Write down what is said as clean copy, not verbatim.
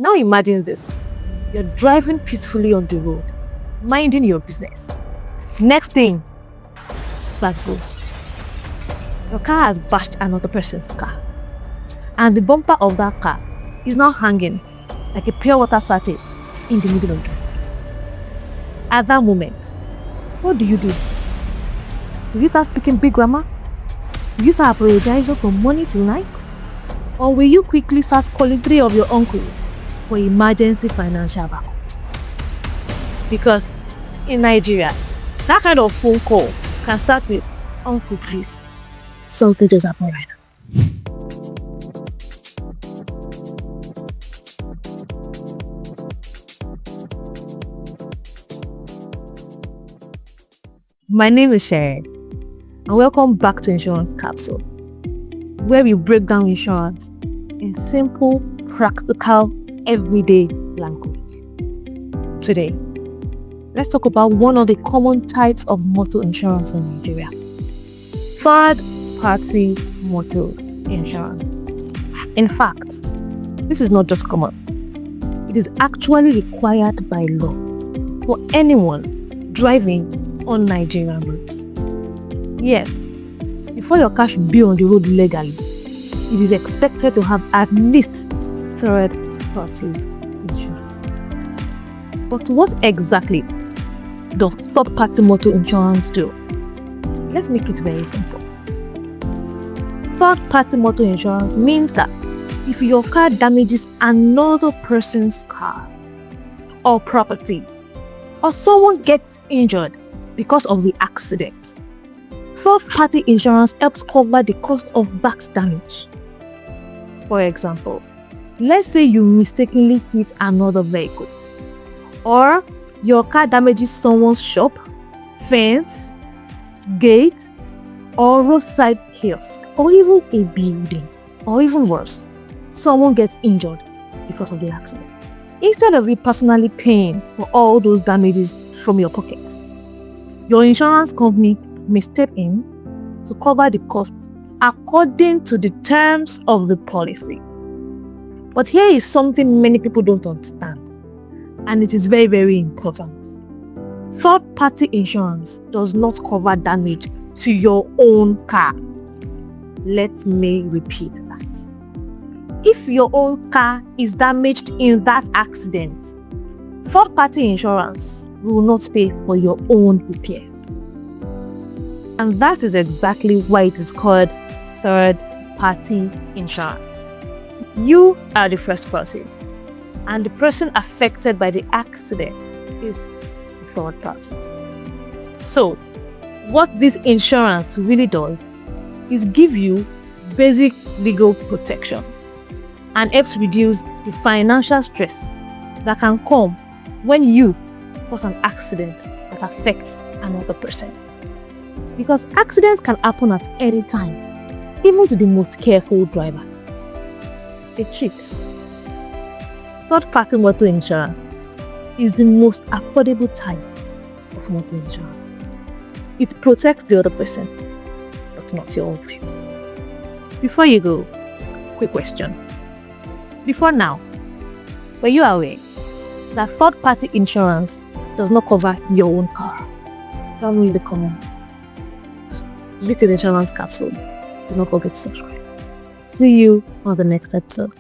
Now imagine this. You're driving peacefully on the road, minding your business. Next thing, flash goes. Your car has bashed another person's car. And the bumper of that car is now hanging like a pure water sachet in the middle of the road. At that moment, what do? Will you start speaking big grammar? Will you start apologizing from morning till night? Or will you quickly start calling 3 of your uncles for emergency financial backup? Because in Nigeria, that kind of phone call can start with, "Uncle, please, something just happened right now." My name is Seye, and welcome back to Insurance Capsule, where we break down insurance in simple, practical, everyday language. Today, let's talk about one of the common types of motor insurance in Nigeria: third-party motor insurance. In fact, this is not just common. It is actually required by law for anyone driving on Nigerian roads. Yes, before your car should be on the road legally, it is expected to have at least third-party insurance. But what exactly does third-party motor insurance do? Let's make it very simple. Third-party motor insurance means that if your car damages another person's car or property, or someone gets injured because of the accident, third-party insurance helps cover the cost of that damage. For example, let's say you mistakenly hit another vehicle, or your car damages someone's shop, fence, gate, or roadside kiosk, or even a building, or even worse, someone gets injured because of the accident. Instead of you personally paying for all those damages from your pockets, your insurance company may step in to cover the costs according to the terms of the policy. But here is something many people don't understand, and it is very, very important. Third-party insurance does not cover damage to your own car. Let me repeat that. If your own car is damaged in that accident, third-party insurance will not pay for your own repairs. And that is exactly why it is called third-party insurance. You are the first party, and the person affected by the accident is the third party. So, what this insurance really does is give you basic legal protection and helps reduce the financial stress that can come when you cause an accident that affects another person. Because accidents can happen at any time, even to the most careful drivers. The tricks. Third-party motor insurance is the most affordable type of motor insurance. It protects the other person, but not your own view. Before you go, quick question. Before now, were you aware that third-party insurance does not cover your own car? Tell me in the comments. This is Insurance Capsule. Do not forget to subscribe. See you on the next episode.